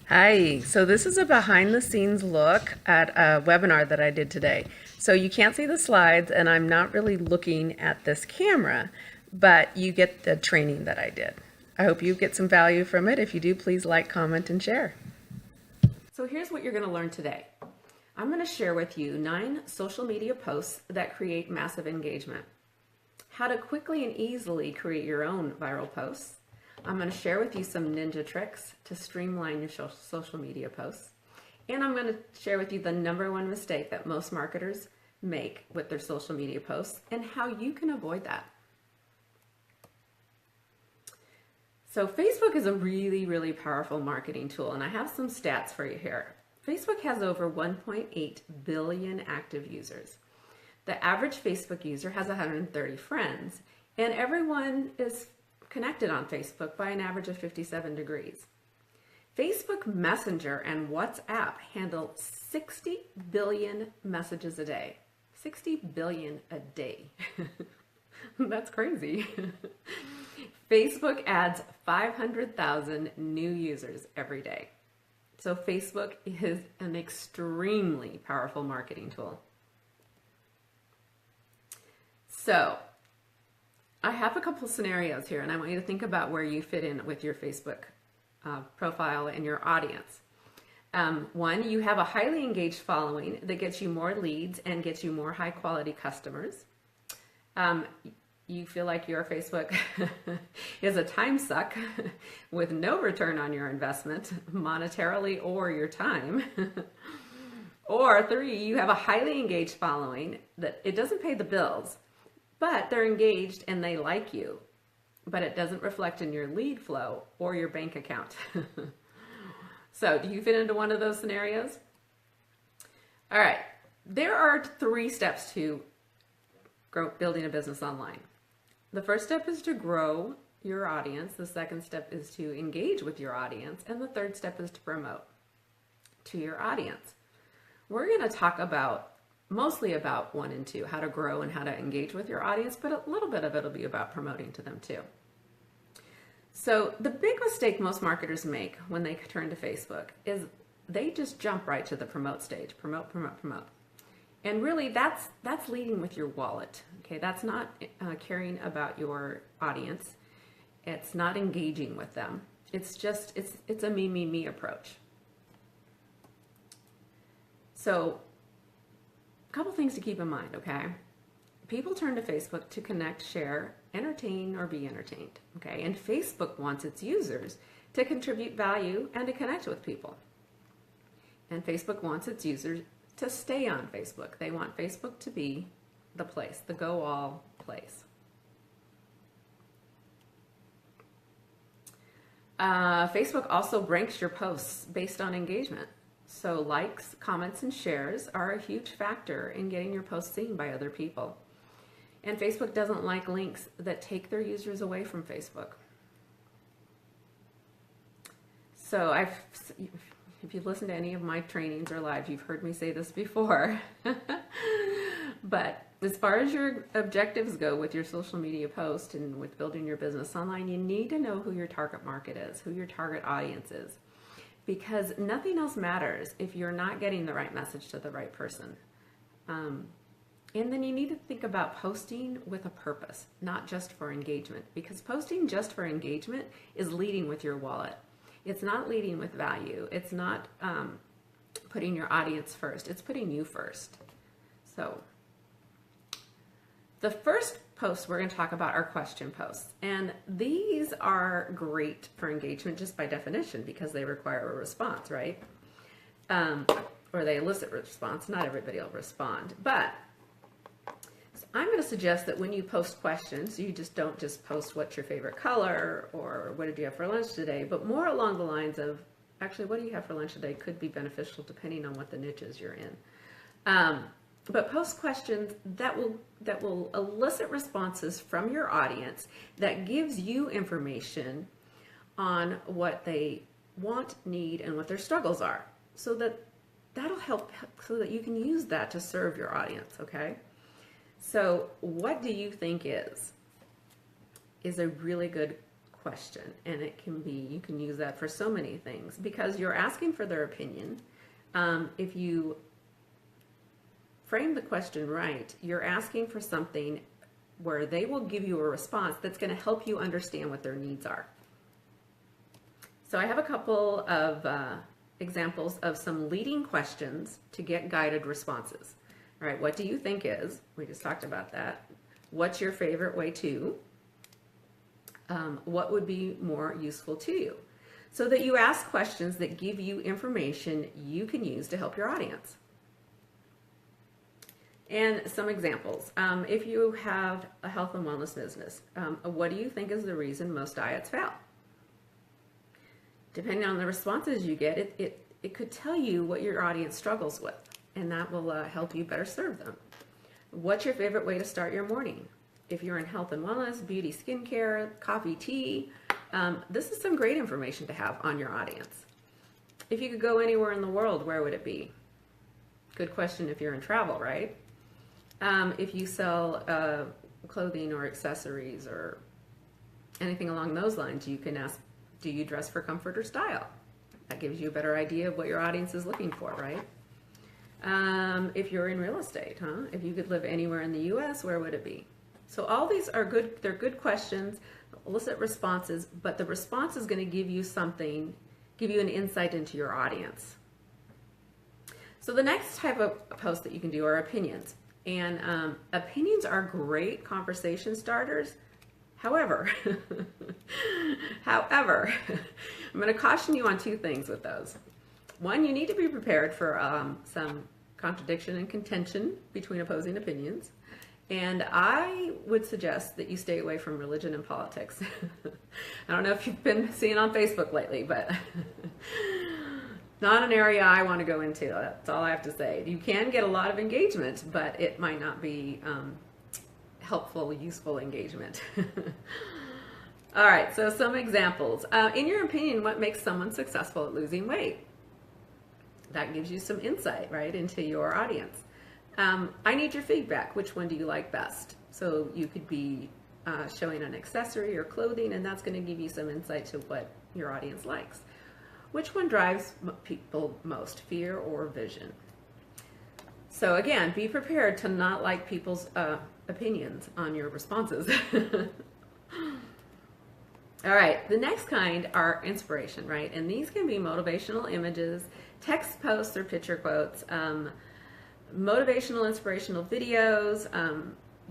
Hi, so this is a behind the scenes look at a webinar that I did today. So you can't see the slides and I'm not really looking at this camera, but you get the training that I did. I hope you get some value from it. If you do, please like, comment, and share. So here's what you're going to learn today. I'm going to share with you 9 social media posts that create massive engagement. How to quickly and easily create your own viral posts. I'm going to share with you some ninja tricks to streamline your social media posts. And I'm going to share with you the #1 mistake that most marketers make with their social media posts and how you can avoid that. So Facebook is a really, really powerful marketing tool, and I have some stats for you here. Facebook has over 1.8 billion active users. The average Facebook user has 130 friends, and everyone is connected on Facebook by an average of 57 degrees. Facebook Messenger and WhatsApp handle 60 billion messages a day. 60 billion a day. That's crazy. Facebook adds 500,000 new users every day. So Facebook is an extremely powerful marketing tool. So I have a couple scenarios here, and I want you to think about where you fit in with your Facebook profile and your audience. One, you have a highly engaged following that gets you more leads and gets you more high quality customers. You feel like your Facebook is a time suck with no return on your investment, monetarily or your time. Or 3, you have a highly engaged following that it doesn't pay the bills, but they're engaged and they like you, but it doesn't reflect in your lead flow or your bank account. So do you fit into one of those scenarios? All right, there are 3 steps to building a business online. The first step is to grow your audience. The second step is to engage with your audience. And the third step is to promote to your audience. We're going to talk mostly about 1 and 2, how to grow and how to engage with your audience, but a little bit of it will be about promoting to them too. So the big mistake most marketers make when they turn to Facebook is they just jump right to the promote stage. Promote, promote, promote. And really that's leading with your wallet. Okay, that's not caring about your audience. It's not engaging with them. It's just, it's a me approach. So a couple things to keep in mind, okay? People turn to Facebook to connect, share, entertain, or be entertained, okay? And Facebook wants its users to contribute value and to connect with people. And Facebook wants its users to stay on Facebook. They want Facebook to be the place, the go-all place. Facebook also ranks your posts based on engagement. So likes, comments, and shares are a huge factor in getting your posts seen by other people. And Facebook doesn't like links that take their users away from Facebook. So if you've listened to any of my trainings or live, you've heard me say this before. But as far as your objectives go with your social media post and with building your business online, you need to know who your target market is, who your target audience is. Because nothing else matters if you're not getting the right message to the right person. And then you need to think about posting with a purpose, not just for engagement. Because posting just for engagement is leading with your wallet. It's not leading with value. It's not putting your audience first. It's putting you first. So the first posts we're going to talk about are question posts. And these are great for engagement just by definition because they require a response, right? Or they elicit a response. Not everybody will respond. But I'm going to suggest that when you post questions, you don't just post what's your favorite color or what did you have for lunch today, but more along the lines of, actually, what do you have for lunch today could be beneficial depending on what the niches you're in. But post questions that will elicit responses from your audience that gives you information on what they want, need, and what their struggles are. So that'll help so that you can use that to serve your audience, okay? So what do you think is a really good question, and it can be, you can use that for so many things because you're asking for their opinion. If you frame the question right, you're asking for something where they will give you a response that's going to help you understand what their needs are. So I have a couple of examples of some leading questions to get guided responses. All right, what do you think is? We just talked about that. What's your favorite way to? What would be more useful to you? So that you ask questions that give you information you can use to help your audience. And some examples. If you have a health and wellness business, what do you think is the reason most diets fail? Depending on the responses you get, it could tell you what your audience struggles with, and that will help you better serve them. What's your favorite way to start your morning? If you're in health and wellness, beauty, skincare, coffee, tea, this is some great information to have on your audience. If you could go anywhere in the world, where would it be? Good question if you're in travel, right? If you sell clothing or accessories or anything along those lines, you can ask, do you dress for comfort or style? That gives you a better idea of what your audience is looking for, right? If you're in real estate, if you could live anywhere in the US, where would it be? So all these are good, they're good questions, elicit responses, but the response is going to give you something, give you an insight into your audience. So the next type of post that you can do are opinions. And opinions are great conversation starters. However, I'm going to caution you on two things with those. One, you need to be prepared for some contradiction and contention between opposing opinions. And I would suggest that you stay away from religion and politics. I don't know if you've been seeing on Facebook lately, but not an area I want to go into. That's all I have to say. You can get a lot of engagement, but it might not be helpful, useful engagement. All right, so some examples. In your opinion, what makes someone successful at losing weight? That gives you some insight, right, into your audience. I need your feedback. Which one do you like best? So you could be showing an accessory or clothing, and that's going to give you some insight to what your audience likes. Which one drives people most, fear or vision? So again, be prepared to not like people's opinions on your responses. All right, the next kind are inspiration, right? And these can be motivational images, text posts or picture quotes, motivational, inspirational videos.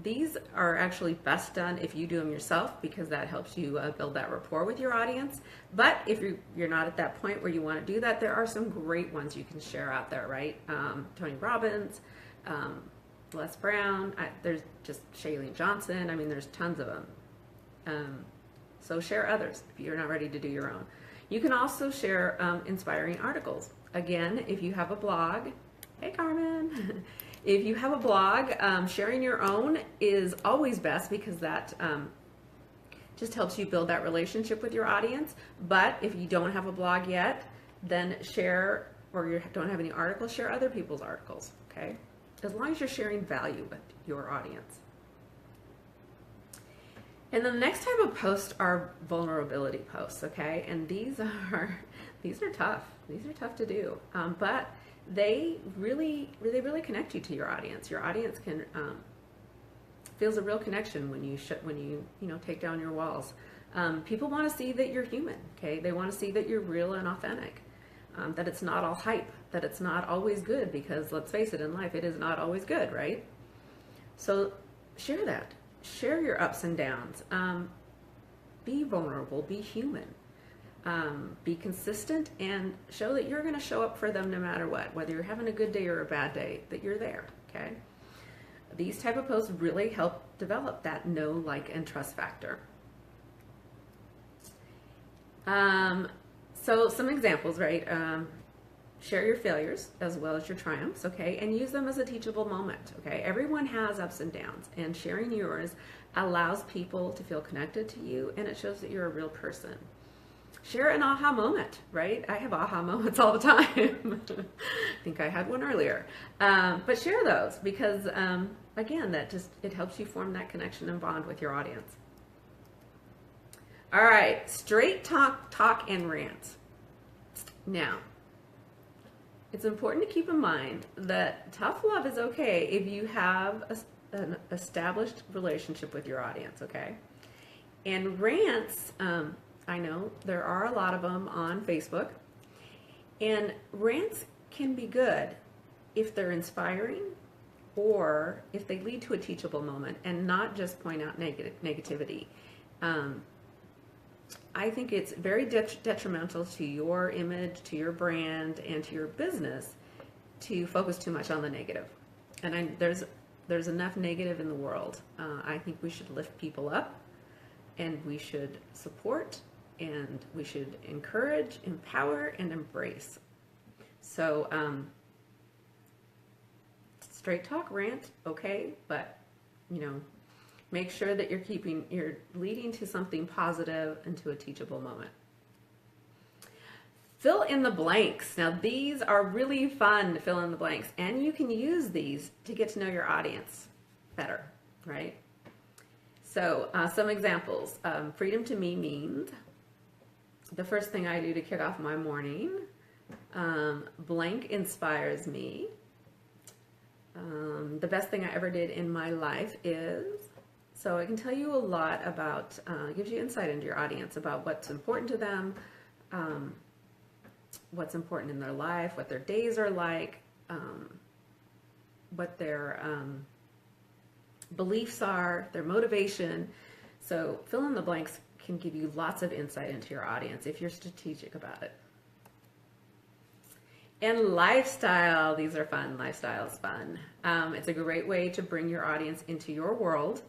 These are actually best done if you do them yourself because that helps you build that rapport with your audience. But if you're not at that point where you want to do that, there are some great ones you can share out there, right? Tony Robbins, Les Brown, there's just Shailene Johnson. I mean, there's tons of them. So share others if you're not ready to do your own. You can also share inspiring articles. Again, if you have a blog, hey Carmen, if you have a blog, sharing your own is always best because that just helps you build that relationship with your audience. But if you don't have a blog yet, then share, or you don't have any articles, share other people's articles, okay? As long as you're sharing value with your audience. And then the next type of posts are vulnerability posts, okay? And these are tough. These are tough to do, but they really connect you to your audience. Your audience can feels a real connection when you take down your walls. People want to see that you're human, okay? They want to see that you're real and authentic. That it's not all hype. That it's not always good, because let's face it, in life it is not always good, right? So share that. Share your ups and downs. Be vulnerable, be human. Be consistent and show that you're going to show up for them no matter what, whether you're having a good day or a bad day, that you're there, okay? These type of posts really help develop that know, like, and trust factor. So some examples, right? Share your failures as well as your triumphs, okay? And use them as a teachable moment, okay? Everyone has ups and downs, and sharing yours allows people to feel connected to you, and it shows that you're a real person. Share an aha moment, right? I have aha moments all the time. I think I had one earlier. But share those because, again, it helps you form that connection and bond with your audience. All right, straight talk and rant. Now, it's important to keep in mind that tough love is okay if you have an established relationship with your audience, okay? And rants, I know there are a lot of them on Facebook, and rants can be good if they're inspiring or if they lead to a teachable moment and not just point out negativity. I think it's very detrimental to your image, to your brand, and to your business to focus too much on the negative. And there's enough negative in the world. I think we should lift people up, and we should support, and we should encourage, empower, and embrace. So, straight talk rant, okay, but make sure that you're leading to something positive and to a teachable moment. Fill in the blanks. Now these are really fun to fill in the blanks, and you can use these to get to know your audience better, right? So some examples. Freedom to me means the first thing I do to kick off my morning. Blank inspires me. The best thing I ever did in my life is... So it can tell you a lot about, gives you insight into your audience about what's important to them, what's important in their life, what their days are like, what their beliefs are, their motivation. So fill in the blanks can give you lots of insight into your audience if you're strategic about it. And lifestyle, these are fun. Lifestyle is fun. It's a great way to bring your audience into your world.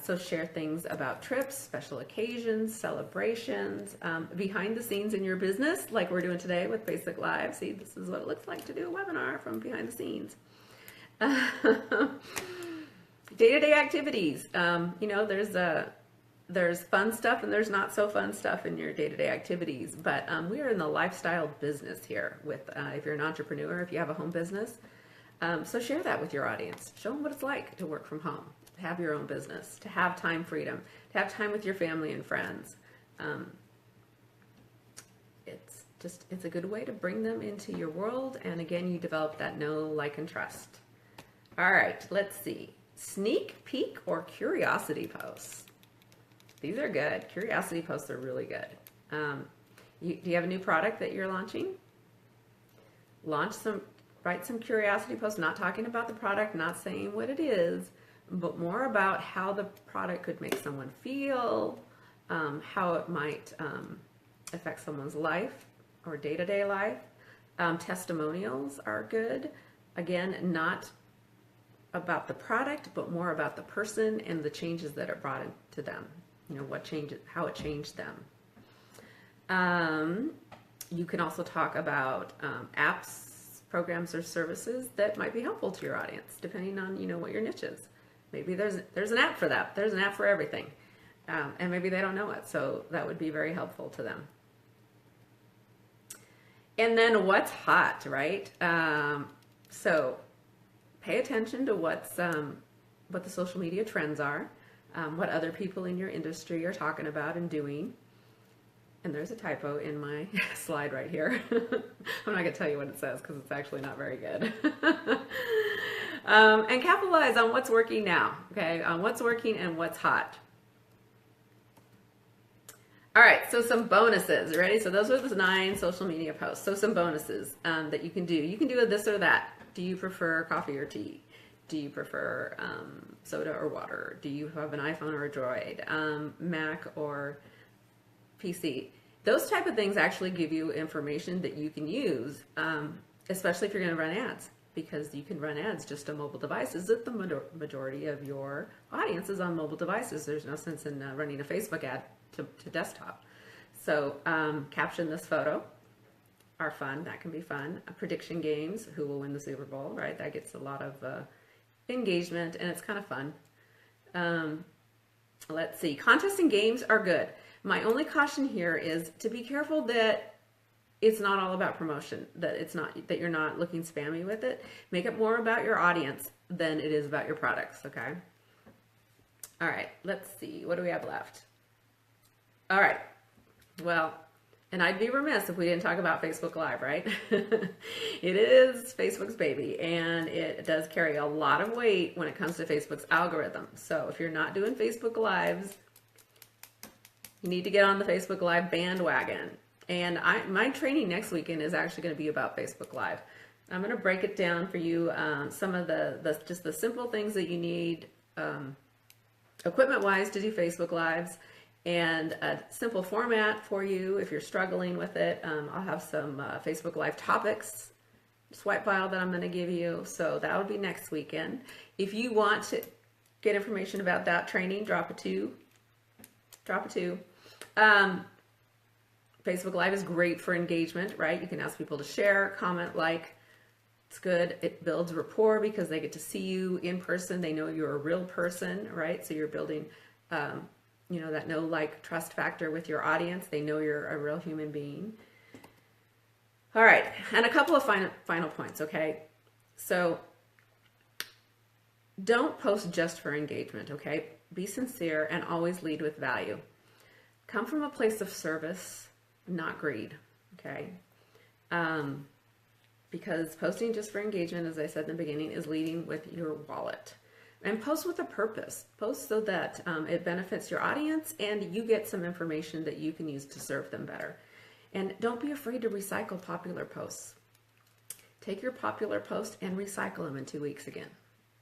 So share things about trips, special occasions, celebrations, behind the scenes in your business, like we're doing today with Facebook Live. See, this is what it looks like to do a webinar from behind the scenes. Day-to-day activities. There's fun stuff and there's not so fun stuff in your day-to-day activities, but we are in the lifestyle business here with, if you're an entrepreneur, if you have a home business. So share that with your audience. Show them what it's like to work from home, to have your own business, to have time freedom, to have time with your family and friends. It's a good way to bring them into your world. And again, you develop that know, like, and trust. All right, let's see. Sneak peek or curiosity posts. These are good. Curiosity posts are really good. Do you have a new product that you're launching? Write some curiosity posts, not talking about the product, not saying what it is, but more about how the product could make someone feel, how it might affect someone's life or day-to-day life. Testimonials are good. Again, not about the product, but more about the person and the changes that it brought into them. What changed, how it changed them. You can also talk about apps, programs, or services that might be helpful to your audience, depending on what your niche is. Maybe there's an app for that. There's an app for everything, and maybe they don't know it, so that would be very helpful to them. And then what's hot, right? So pay attention to what the social media trends are. What other people in your industry are talking about and doing. And there's a typo in my slide right here. I'm not going to tell you what it says because it's actually not very good. And capitalize on what's working now, okay? On what's working and what's hot. All right, so some bonuses, ready? So those are the 9 social media posts. So some bonuses that you can do. You can do a this or that. Do you prefer coffee or tea? Do you prefer soda or water? Do you have an iPhone or a Droid? Mac or PC? Those type of things actually give you information that you can use, especially if you're going to run ads, because you can run ads just on mobile devices. If the majority of your audience is on mobile devices, there's no sense in running a Facebook ad to desktop. So caption this photo are fun. That can be fun. Prediction games, who will win the Super Bowl, right? That gets a lot of engagement, and it's kind of fun. Let's see. Contests and games are good. My only caution here is to be careful that it's not all about promotion, that you're not looking spammy with it. Make it more about your audience than it is about your products, okay? All right, let's see. What do we have left? All right. Well, and I'd be remiss if we didn't talk about Facebook Live, right? It is Facebook's baby, and it does carry a lot of weight when it comes to Facebook's algorithm. So if you're not doing Facebook Lives, you need to get on the Facebook Live bandwagon. And my training next weekend is actually going to be about Facebook Live. I'm going to break it down for you, some of just the simple things that you need equipment-wise to do Facebook Lives, and a simple format for you if you're struggling with it. I'll have some Facebook Live topics swipe file that I'm going to give you, so that will be next weekend. If you want to get information about that training, drop a 2. Facebook Live is great for engagement, right? You can ask people to share, comment, like. It's good. It builds rapport because they get to see you in person. They know you're a real person, right? So you're building, that know, like, trust factor with your audience. They know you're a real human being. All right, and a couple of final points, okay? So don't post just for engagement, okay? Be sincere and always lead with value. Come from a place of service, not greed, okay? Because posting just for engagement, as I said in the beginning, is leading with your wallet. And post with a purpose. Post so that it benefits your audience and you get some information that you can use to serve them better. And don't be afraid to recycle popular posts. Take your popular post and recycle them in 2 weeks again.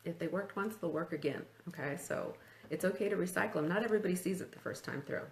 If they worked once, they'll work again, okay? So it's okay to recycle them. Not everybody sees it the first time through.